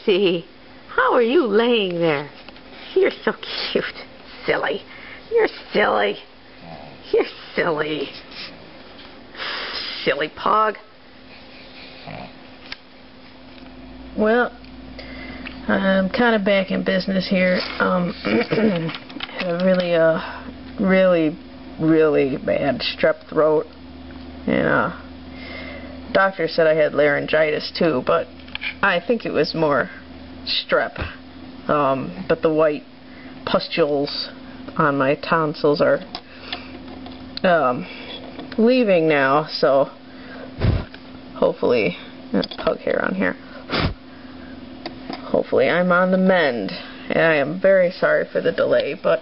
Gracie, how are you laying there? You're so cute. Silly. You're silly. You're silly. Silly pug. Well, I'm kind of back in business here. Had a really bad strep throat, and doctor said I had laryngitis too, but I think it was more strep. But the white pustules on my tonsils are leaving now, so hopefully, pug hair on here. Hopefully I'm on the mend, and I am very sorry for the delay, but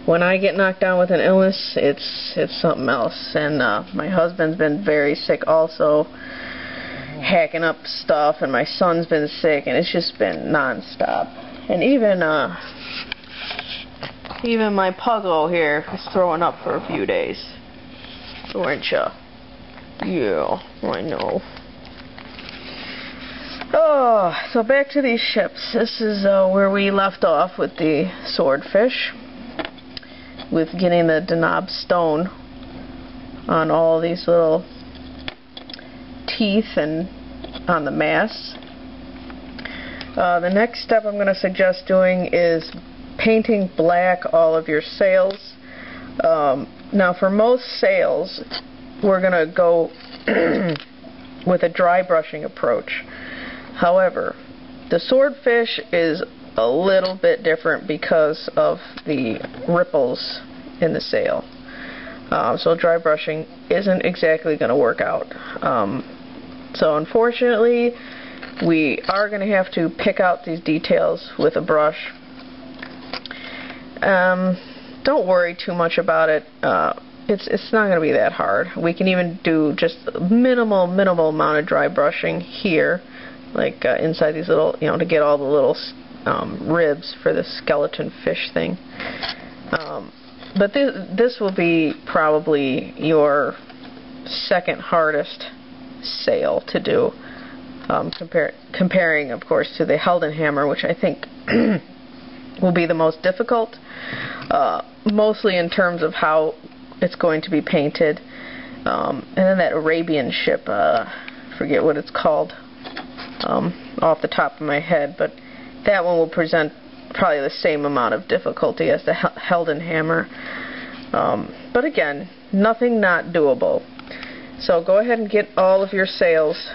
when I get knocked down with an illness, it's something else. And my husband's been very sick also, hacking up stuff, and my son's been sick, and it's just been non-stop. And even my puggo here is throwing up for a few days. Aren't ya? Yeah, I know. Oh, so back to these ships. This is where we left off with the swordfish, with getting the Denab stone on all these little teeth and on the masts. The next step I'm going to suggest doing is painting black all of your sails. Now for most sails, we're going to go with a dry brushing approach. However, the swordfish is a little bit different because of the ripples in the sail. So dry brushing isn't exactly going to work out. So unfortunately, we are going to have to pick out these details with a brush. Don't worry too much about it. It's not going to be that hard. We can even do just minimal amount of dry brushing here, like inside these little, to get all the little ribs for the skeleton fish thing. But this will be probably your second hardest sail to do, comparing, of course, to the Heldenhammer, which I think will be the most difficult, mostly in terms of how it's going to be painted. And then that Arabian ship, forget what it's called off the top of my head, but that one will present probably the same amount of difficulty as the Heldenhammer. But again, nothing not doable. So go ahead and get all of your sails,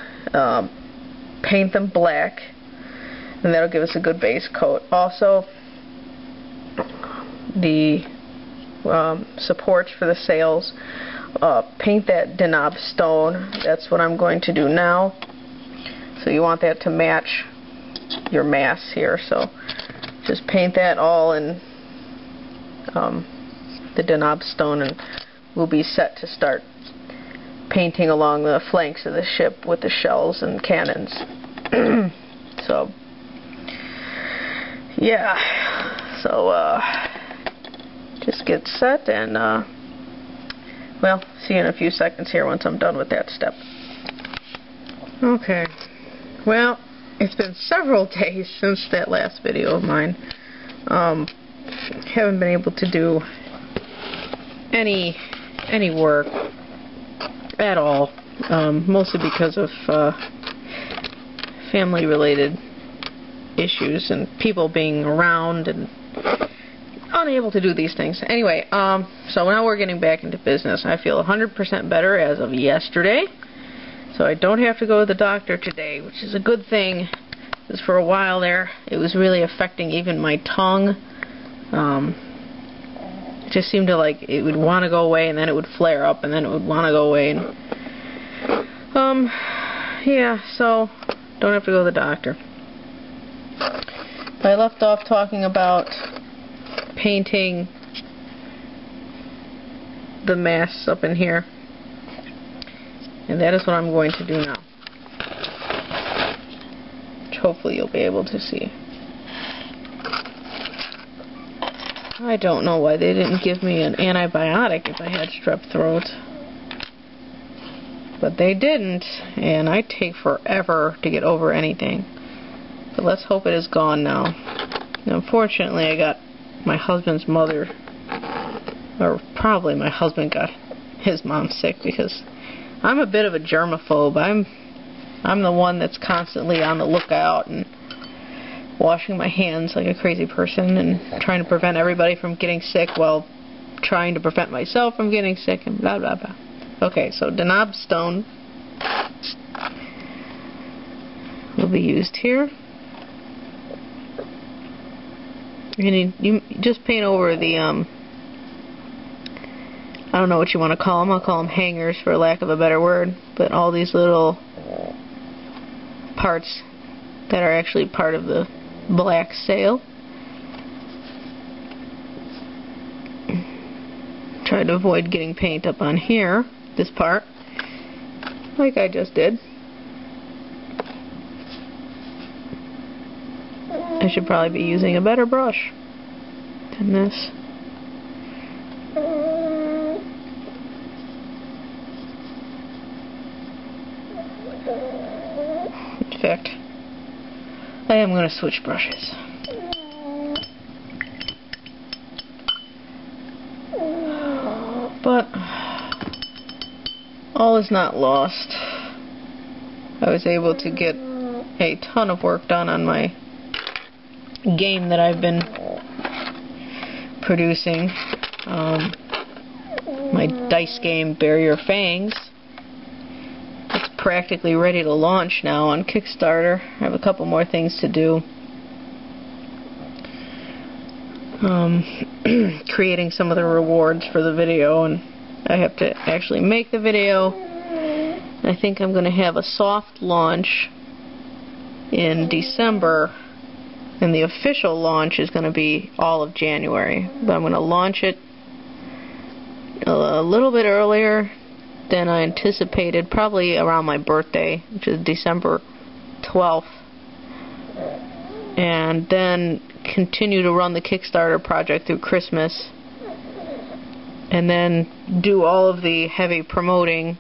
paint them black, and that'll give us a good base coat. Also, the supports for the sails, paint that Denab stone. That's what I'm going to do now. So you want that to match your mass here, so just paint that all in the Denab stone, and we'll be set to start painting along the flanks of the ship with the shells and cannons. So yeah, so just get set, and well, see you in a few seconds here once I'm done with that step. Okay, well, it's been several days since that last video of mine. Haven't been able to do any work at all, mostly because of family-related issues and people being around and unable to do these things. Anyway, so now we're getting back into business. I feel 100% better as of yesterday, so I don't have to go to the doctor today, which is a good thing, because for a while there, it was really affecting even my tongue. It just seemed to, like, it would want to go away, and then it would flare up, and then it would want to go away, and yeah, so don't have to go to the doctor. I left off talking about painting the masts up in here, and that is what I'm going to do now, which hopefully you'll be able to see. I don't know why they didn't give me an antibiotic if I had strep throat. but they didn't, and I take forever to get over anything. But let's hope it is gone now. And unfortunately, I got my husband's mother, or probably my husband got his mom sick, because I'm a bit of a germaphobe. I'm the one that's constantly on the lookout and washing my hands like a crazy person and trying to prevent everybody from getting sick while trying to prevent myself from getting sick and blah blah blah. Okay, so Denob stone will be used here. You just paint over the I don't know what you want to call them. I'll call them hangers for lack of a better word, but all these little parts that are actually part of the black sail. Try to avoid getting paint up on here, this part, like I just did. I should probably be using a better brush than this. In fact, I am going to switch brushes. But all is not lost. I was able to get a ton of work done on my game that I've been producing. My dice game, Bury Your Fangs. It's practically ready to launch now on Kickstarter. I have a couple more things to do. Creating some of the rewards for the video, and I have to actually make the video. I think I'm going to have a soft launch in December, and the official launch is going to be all of January. But I'm going to launch it a little bit earlier than I anticipated, probably around my birthday, which is December 12th. And then continue to run the Kickstarter project through Christmas, and then do all of the heavy promoting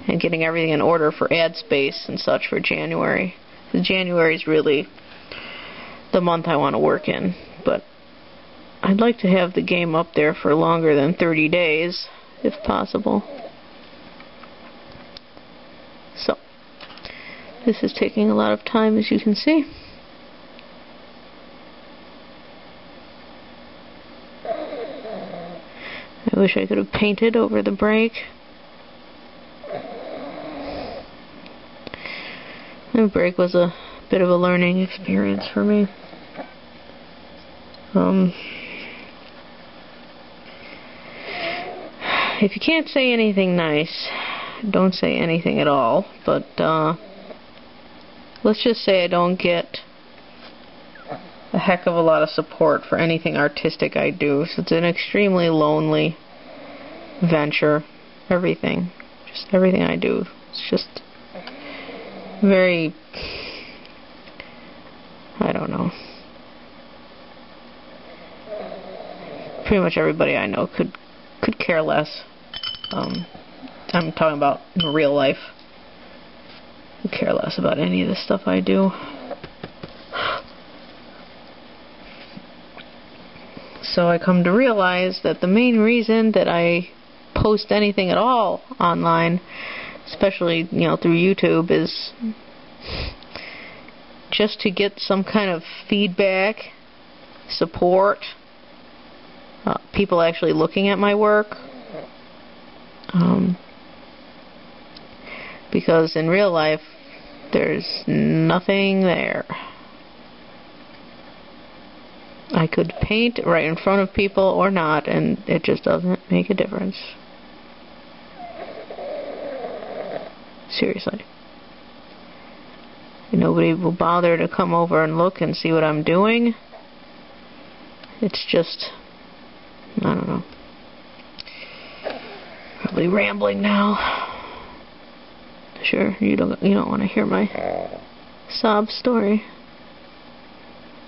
and getting everything in order for ad space and such for January. So January is really the month I want to work in, but I'd like to have the game up there for longer than 30 days, if possible. So, this is taking a lot of time, as you can see. I wish I could have painted over the break. The break was a bit of a learning experience for me. If you can't say anything nice, don't say anything at all, but let's just say I don't get a heck of a lot of support for anything artistic I do, so it's an extremely lonely venture. Everything I do, it's just very, I don't know. Pretty much everybody I know could care less. I'm talking about in real life. Could care less about any of the stuff I do. So I come to realize that the main reason that I post anything at all online, especially, through YouTube, is just to get some kind of feedback, support, people actually looking at my work. Because in real life, there's nothing there. I could paint right in front of people or not, and it just doesn't make a difference. Seriously. Nobody will bother to come over and look and see what I'm doing. It's just, I don't know. Probably rambling now. Sure, you don't want to hear my sob story.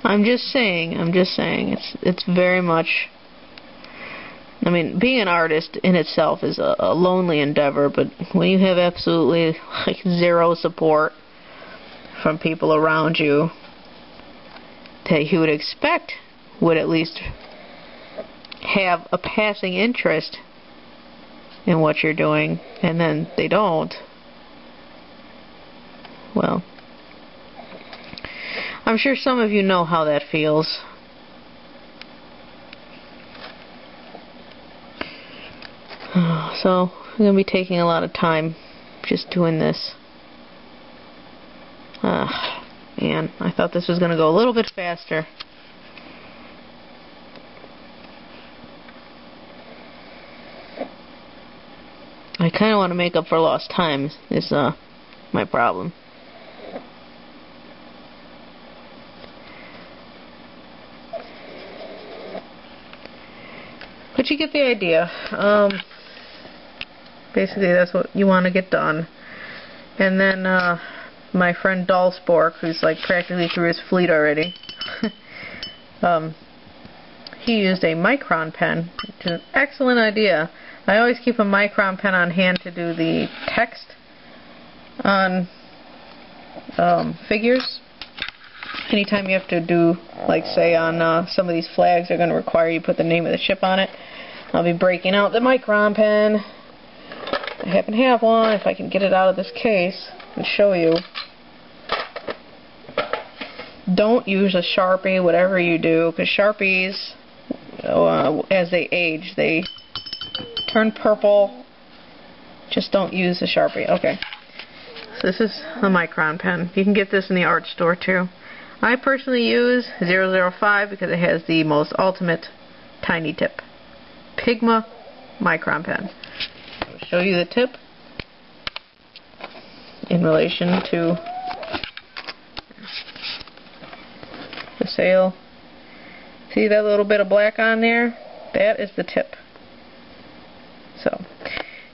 I'm just saying, it's very much I mean, being an artist in itself is a lonely endeavor, but when you have absolutely like zero support from people around you that you would expect would at least have a passing interest in what you're doing, and then they don't, well, I'm sure some of you know how that feels. So I'm going to be taking a lot of time just doing this. Man, I thought this was going to go a little bit faster. I kind of want to make up for lost time is my problem. But you get the idea. Basically, that's what you want to get done. And then my friend Dalspork, who's like practically through his fleet already, he used a micron pen, which is an excellent idea. I always keep a micron pen on hand to do the text on figures. Anytime you have to do, like say on some of these flags, they're going to require you put the name of the ship on it. I'll be breaking out the micron pen. I happen to have one, if I can get it out of this case and show you. Don't use a Sharpie, whatever you do, because Sharpies, as they age, they turn purple. Just don't use a Sharpie. Okay. So this is a micron pen. You can get this in the art store too. I personally use 005 because it has the most ultimate tiny tip. Pigma micron pen. I'll show you the tip in relation to the sail. See that little bit of black on there? That is the tip. So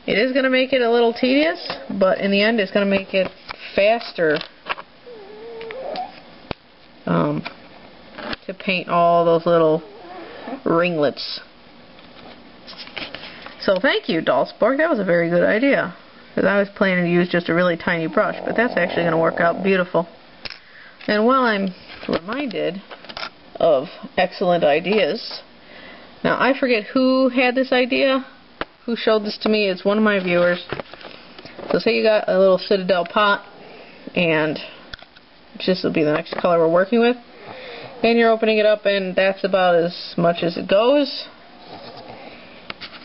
it is going to make it a little tedious, but in the end it's going to make it faster to paint all those little ringlets. So thank you, Dalspork. That was a very good idea, because I was planning to use just a really tiny brush, but that's actually going to work out beautiful. And while I'm reminded of excellent ideas, now I forget who had this idea, who showed this to me. It's one of my viewers. So say you got a little Citadel pot, and this will be the next color we're working with, and you're opening it up, and that's about as much as it goes.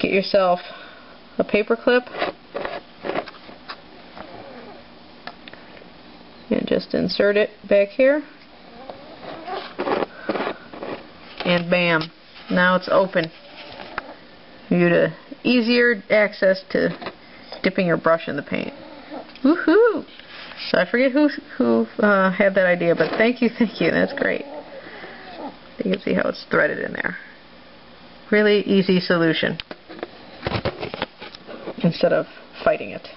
Get yourself a paper clip and just insert it back here, and bam, now it's open. You to easier access to dipping your brush in the paint. Woohoo! So I forget who had that idea, but thank you, that's great. You can see how it's threaded in there. Really easy solution instead of fighting it.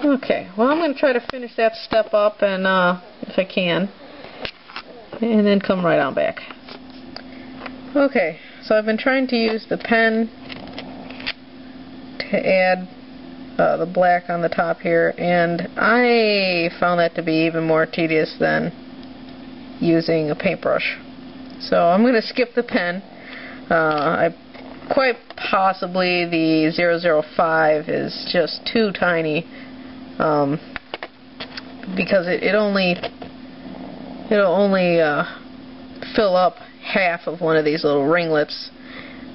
Okay, well I'm going to try to finish that step up, and if I can, and then come right on back. Okay, so I've been trying to use the pen to add the black on the top here, and I found that to be even more tedious than using a paintbrush. So I'm going to skip the pen. Quite possibly the 005 is just too tiny, because it'll only fill up half of one of these little ringlets.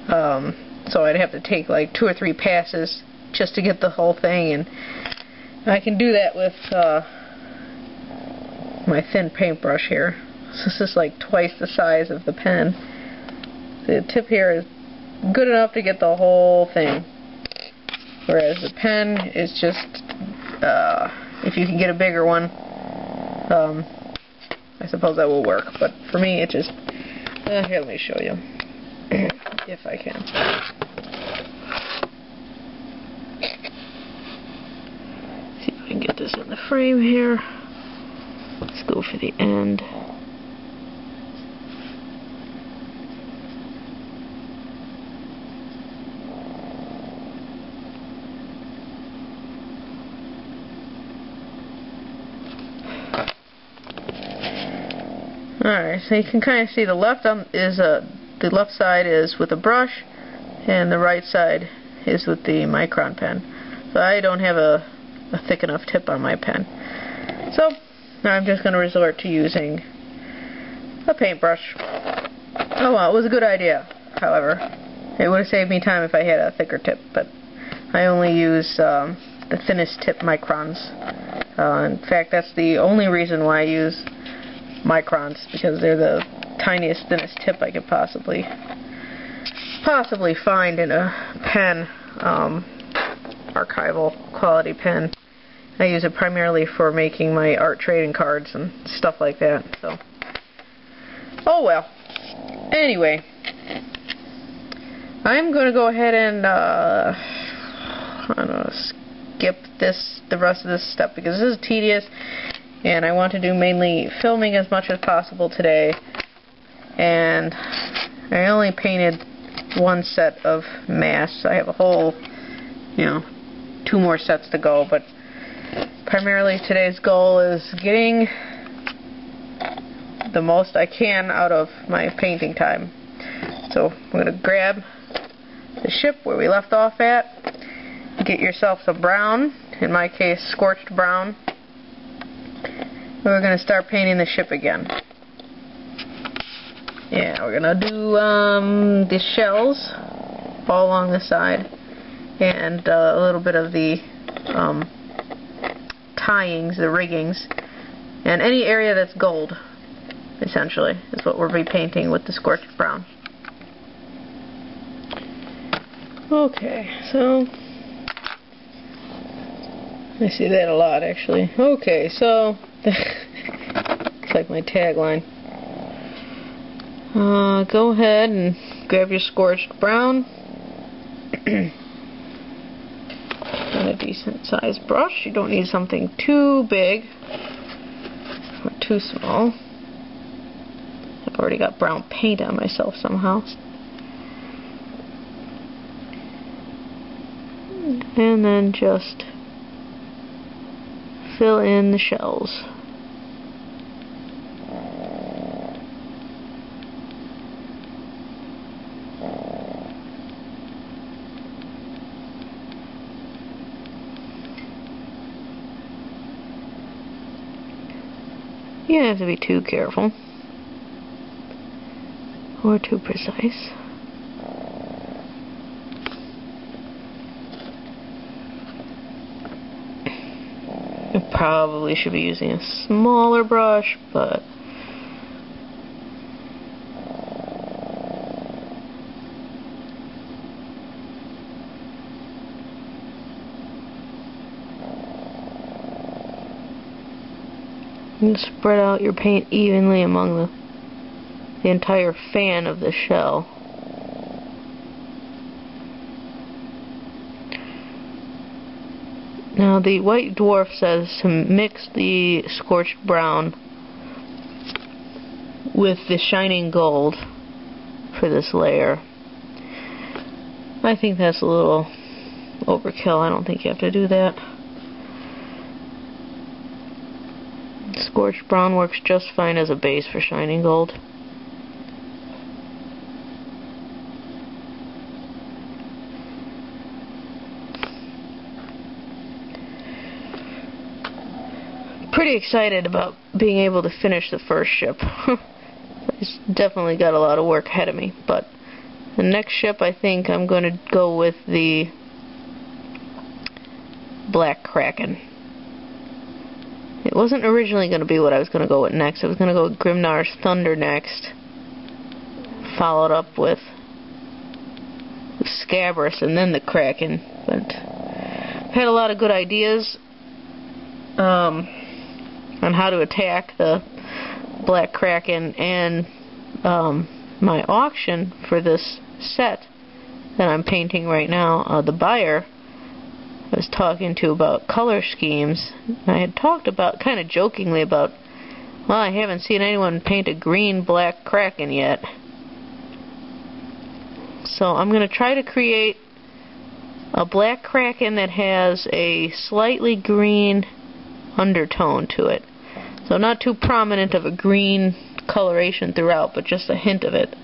So I'd have to take like 2 or 3 passes just to get the whole thing, and I can do that with my thin paintbrush here. So this is like twice the size of the pen. The tip here is good enough to get the whole thing, whereas the pen is just, if you can get a bigger one, I suppose that will work, but for me it just, here, let me show you if I can. See if I can get this in the frame here. Let's go for the end. Alright, so you can kind of see the left side is with a brush, and the right side is with the micron pen. So I don't have a thick enough tip on my pen. So now I'm just going to resort to using a paintbrush. Oh well, it was a good idea, however. It would have saved me time if I had a thicker tip, but I only use the thinnest tip microns. In fact, that's the only reason why I use microns, because they're the tiniest, thinnest tip I could possibly find in a pen, archival quality pen. I use it primarily for making my art trading cards and stuff like that. So, oh well. Anyway, I'm going to go ahead and I don't know, skip the rest of this step because this is tedious. And I want to do mainly filming as much as possible today. And I only painted one set of masks. I have a whole, 2 more sets to go. But primarily today's goal is getting the most I can out of my painting time. So I'm going to grab the ship where we left off at. Get yourself some brown. In my case, scorched brown. We're going to start painting the ship again. Yeah, we're going to do the shells all along the side and a little bit of the tyings, the riggings, and any area that's gold, essentially, is what we'll be painting with the scorched brown. Okay, so I see that a lot, actually. Okay, so it's like my tagline. Go ahead and grab your scorched brown. And a decent sized brush. You don't need something too big or too small. I've already got brown paint on myself somehow. And then just fill in the shells. You don't have to be too careful or too precise. I probably should be using a smaller brush, but and spread out your paint evenly among the entire fan of the shell. Now the White Dwarf says to mix the scorched brown with the shining gold for this layer. I think that's a little overkill. I don't think you have to do that. Scorched brown works just fine as a base for shining gold. Pretty excited about being able to finish the first ship. It's definitely got a lot of work ahead of me, but the next ship I think I'm going to go with the Black Kraken. It wasn't originally going to be what I was going to go with next. I was going to go with Grimnar's Thunder next, followed up with Scabrous and then the Kraken. But I've had a lot of good ideas on how to attack the Black Kraken, and my auction for this set that I'm painting right now, the buyer I was talking to about color schemes. I had talked about, kind of jokingly, about, well, I haven't seen anyone paint a green Black Kraken yet. So I'm going to try to create a Black Kraken that has a slightly green undertone to it. So not too prominent of a green coloration throughout, but just a hint of it.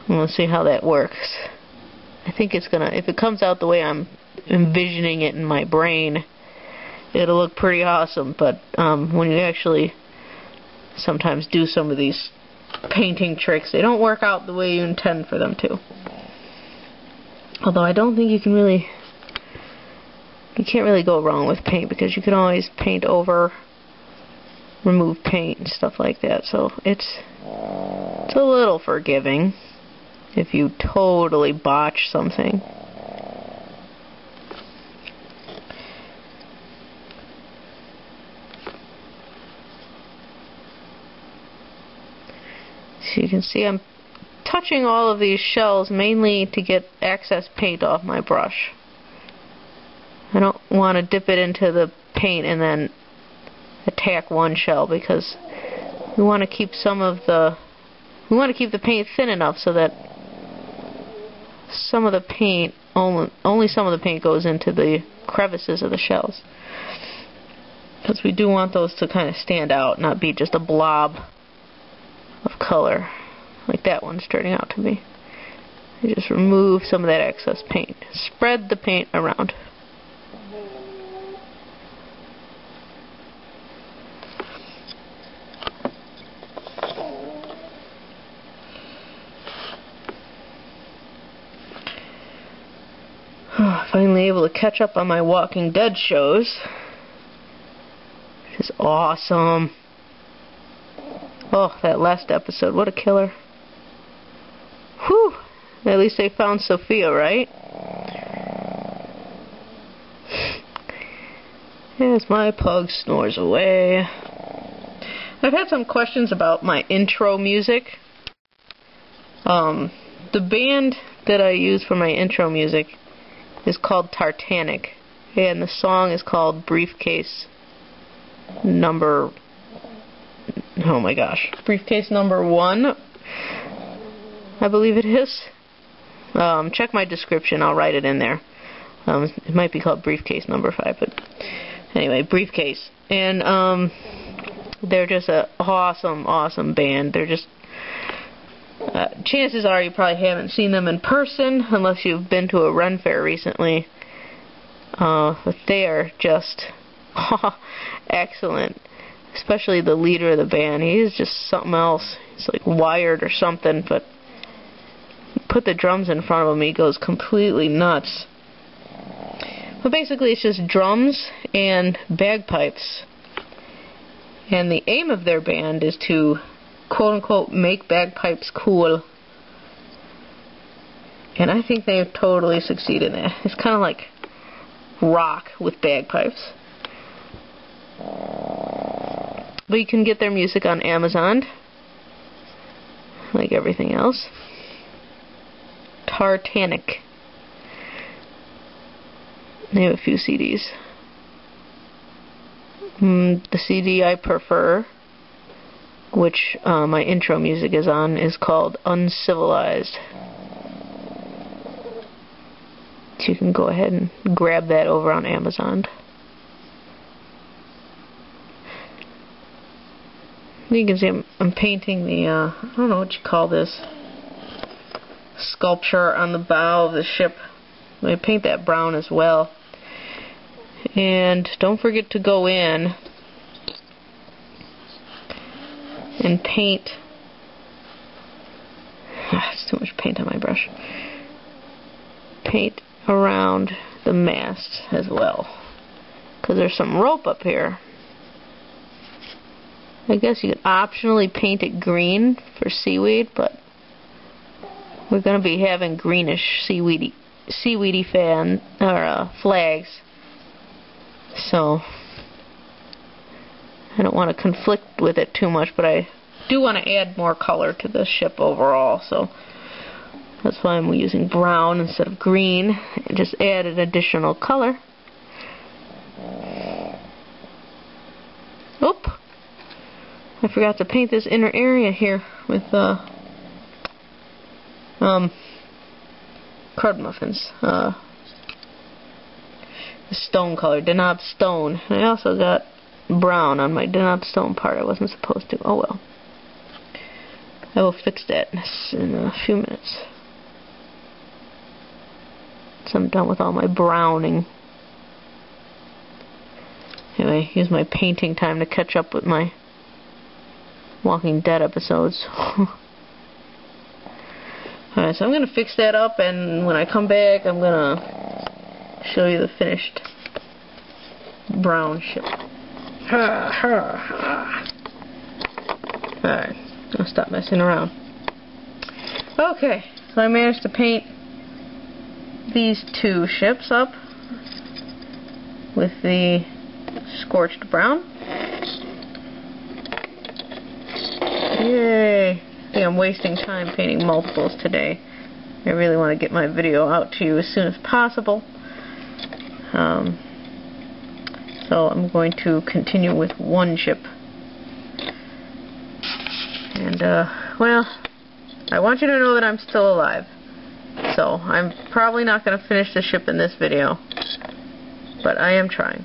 And we'll see how that works. I think it's gonna, if it comes out the way I'm envisioning it in my brain, it'll look pretty awesome. But when you actually sometimes do some of these painting tricks, they don't work out the way you intend for them to. Although I don't think you can't really go wrong with paint, because you can always paint over, remove paint and stuff like that. So it's a little forgiving if you totally botch something. So you can see I'm touching all of these shells mainly to get excess paint off my brush. I don't want to dip it into the paint and then attack one shell, because we want to keep the paint thin enough so that some of the paint, only some of the paint goes into the crevices of the shells. Because we do want those to kind of stand out, not be just a blob of color like that one's turning out to be. You just remove some of that excess paint. Spread the paint around. Finally able to catch up on my Walking Dead shows, which is awesome. Oh, that last episode, what a killer. Whew! At least they found Sophia, right? As my pug snores away. I've had some questions about my intro music. The band that I use for my intro music is called Tartanic, and the song is called Briefcase number... oh my gosh. Briefcase number 1, I believe it is. Check my description, I'll write it in there. It might be called Briefcase number 5, but anyway, Briefcase. And they're just an awesome band. They're just... chances are you probably haven't seen them in person unless you've been to a Ren Fair recently. But they are just excellent. Especially the leader of the band. He is just something else. He's like wired or something, but put the drums in front of him, he goes completely nuts. But basically it's just drums and bagpipes. And the aim of their band is to quote-unquote make bagpipes cool. And I think they totally succeed in that. It's kind of like rock with bagpipes. But you can get their music on Amazon, like everything else. Tartanic. They have a few CDs. The CD I prefer, which my intro music is on, is called Uncivilized. So you can go ahead and grab that over on Amazon. You can see I'm painting the, I don't know what you call this, sculpture on the bow of the ship. I paint that brown as well. And don't forget to go in and paint. It's too much paint on my brush. Paint around the mast as well, because there's some rope up here. I guess you could optionally paint it green for seaweed, but we're going to be having greenish seaweedy flags, so I don't want to conflict with it too much, but I do want to add more color to the ship overall, so that's why I'm using brown instead of green, and just add an additional color. Oop! I forgot to paint this inner area here with crud muffins. The stone color, Denab Stone. And I also got brown on my Denab Stone part. I wasn't supposed to. Oh well. I will fix that in a few minutes. So I'm done with all my browning. Anyway, use my painting time to catch up with my Walking Dead episodes. Alright, so I'm going to fix that up, and when I come back I'm going to show you the finished brown ship. Alright, I'll stop messing around. Okay, so I managed to paint these two ships up with the scorched brown. Yay! I think I'm wasting time painting multiples today. I really want to get my video out to you as soon as possible. So I'm going to continue with one ship. And, well, I want you to know that I'm still alive. So I'm probably not going to finish the ship in this video, but I am trying.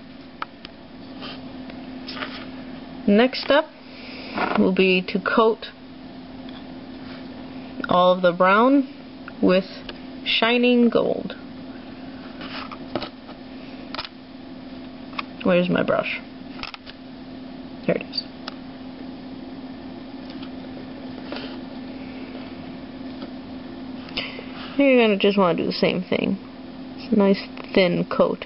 Next step will be to coat all of the brown with shining gold. Where's my brush? Here it is. You're going to just want to do the same thing. It's a nice thin coat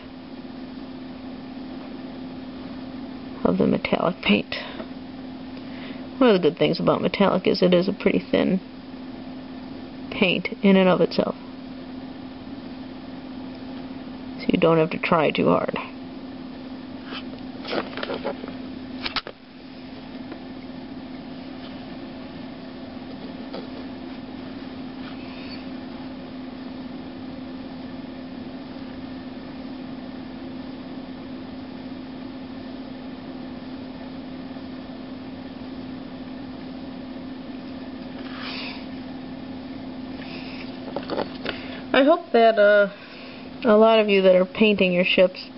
of the metallic paint. One of the good things about metallic is it is a pretty thin paint in and of itself. So you don't have to try too hard. I hope that a lot of you that are painting your ships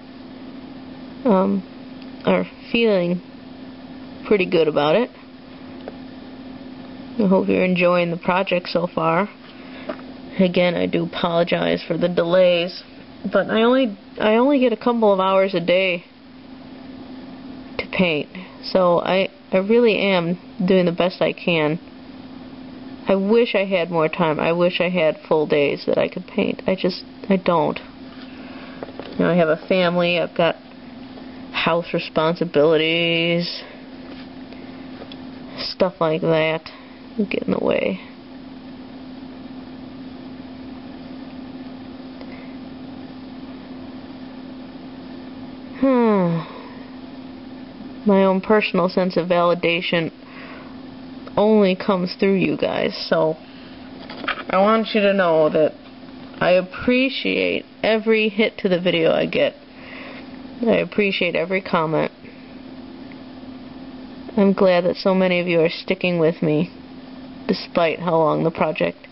are feeling pretty good about it. I hope you're enjoying the project so far. Again, I do apologize for the delays, but I only get a couple of hours a day to paint, so I really am doing the best I can. I wish I had more time. I wish I had full days that I could paint. I don't. You know, I have a family. I've got house responsibilities. Stuff like that get in the way. My own personal sense of validation only comes through you guys, so I want you to know that I appreciate every hit to the video I get. I appreciate every comment. I'm glad that so many of you are sticking with me despite how long the project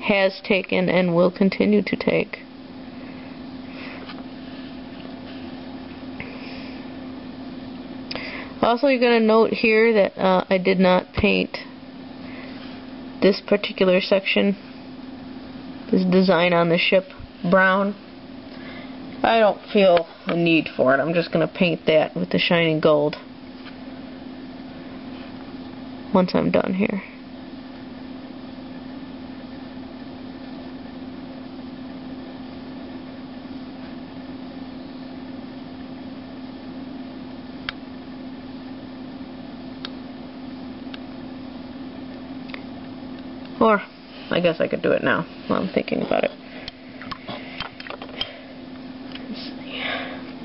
has taken and will continue to take. Also, you're going to note here that I did not paint this particular section, this design on the ship, brown. I don't feel a need for it. I'm just going to paint that with the shining gold once I'm done here. Or, I guess I could do it now while I'm thinking about it.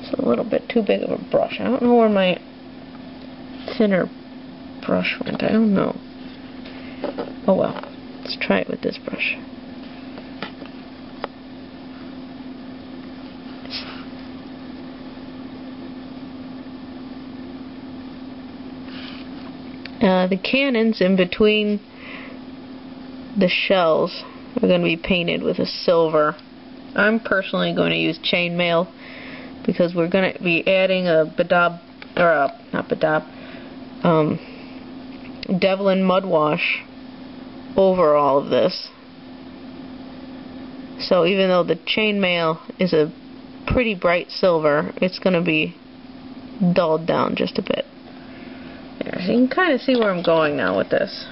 It's a little bit too big of a brush. I don't know where my thinner brush went. I don't know. Oh well. Let's try it with this brush. The cannons in between the shells are going to be painted with a silver. I'm personally going to use chainmail because we're going to be adding a Devlin mud wash over all of this. So even though the chainmail is a pretty bright silver, it's going to be dulled down just a bit. There, so you can kind of see where I'm going now with this.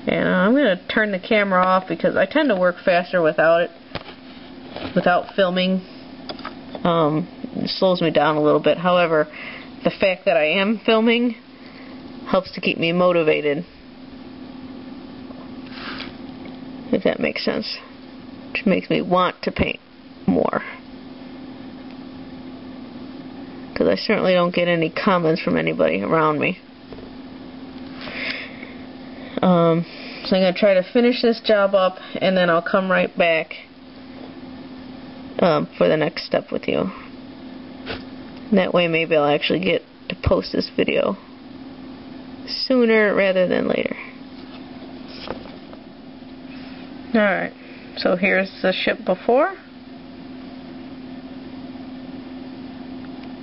And I'm going to turn the camera off because I tend to work faster without it, without filming. It slows me down a little bit. However, the fact that I am filming helps to keep me motivated, if that makes sense. Which makes me want to paint more. Because I certainly don't get any comments from anybody around me. So I'm going to try to finish this job up, and then I'll come right back for the next step with you. And that way maybe I'll actually get to post this video sooner rather than later. Alright, so here's the ship before.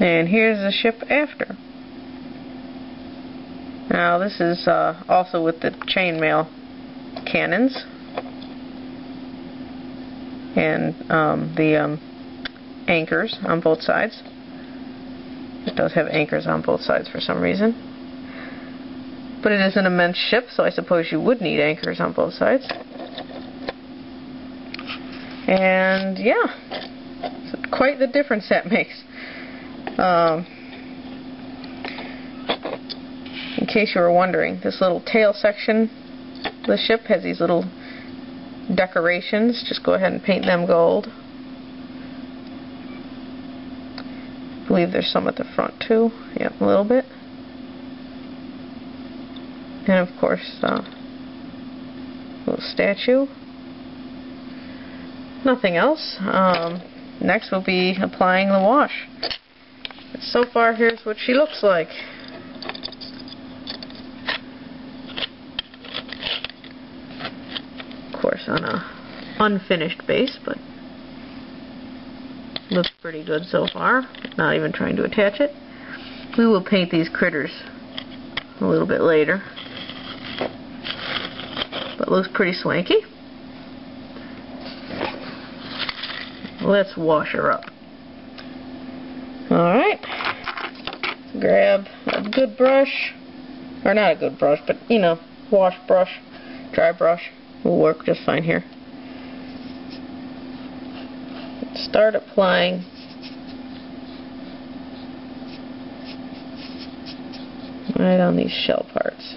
And here's the ship after. Now this is also with the chainmail cannons and the anchors on both sides. It does have anchors on both sides for some reason. But it is an immense ship, so I suppose you would need anchors on both sides. And yeah, so quite the difference that makes. In case you were wondering, this little tail section of the ship has these little decorations. Just go ahead and paint them gold. I believe there's some at the front too. Yep, a little bit. And of course, little statue. Nothing else. Next we'll be applying the wash. So far, here's what she looks like. Of course, on a unfinished base, but looks pretty good so far. Not even trying to attach it. We will paint these critters a little bit later, but looks pretty swanky. Let's wash her up. Alright, grab a good brush, or not a good brush, but you know, wash brush, dry brush will work just fine here. Start applying right on these shell parts.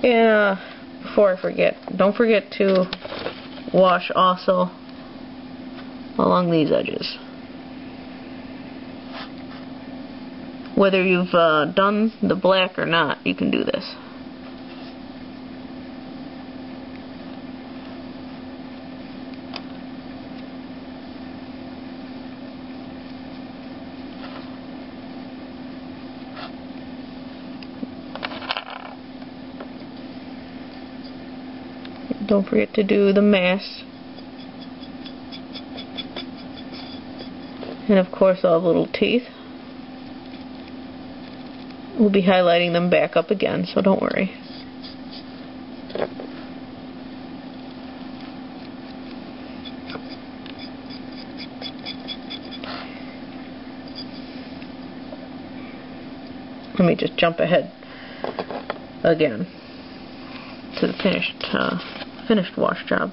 And before I forget, don't forget to wash also along these edges. Whether you've done the black or not, you can do this. Don't forget to do the mass. And of course all the little teeth. We'll be highlighting them back up again, so don't worry. Let me just jump ahead again to the finished wash job.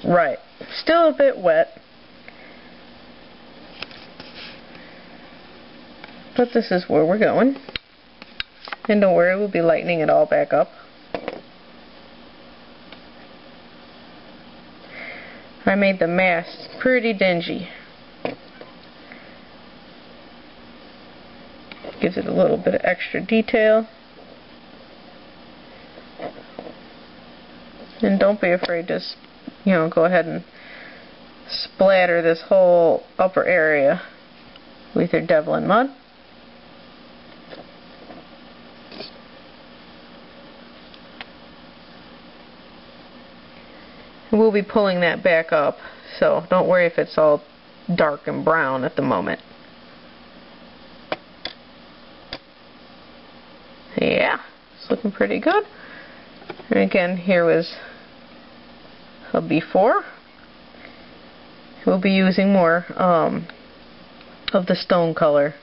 Right, still a bit wet, but this is where we're going. And don't worry, we'll be lightening it all back up. I made the mast pretty dingy. Gives it a little bit of extra detail. And don't be afraid to, you know, go ahead and splatter this whole upper area with your Devlin mud. We'll be pulling that back up, so don't worry if it's all dark and brown at the moment. Yeah, it's looking pretty good. And again, here was a before. We'll be using more of the stone color.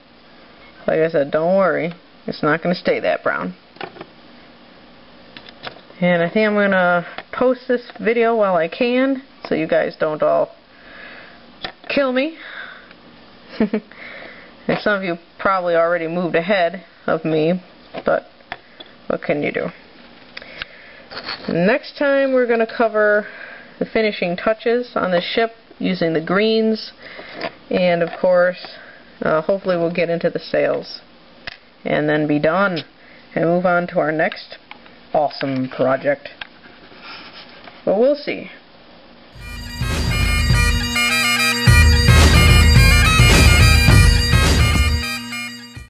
Like I said, don't worry, it's not going to stay that brown. And I think I'm going to post this video while I can, so you guys don't all kill me. And some of you probably already moved ahead of me, but what can you do? Next time we're going to cover the finishing touches on the ship using the greens, and of course hopefully we'll get into the sails and then be done and move on to our next awesome project. But we'll see.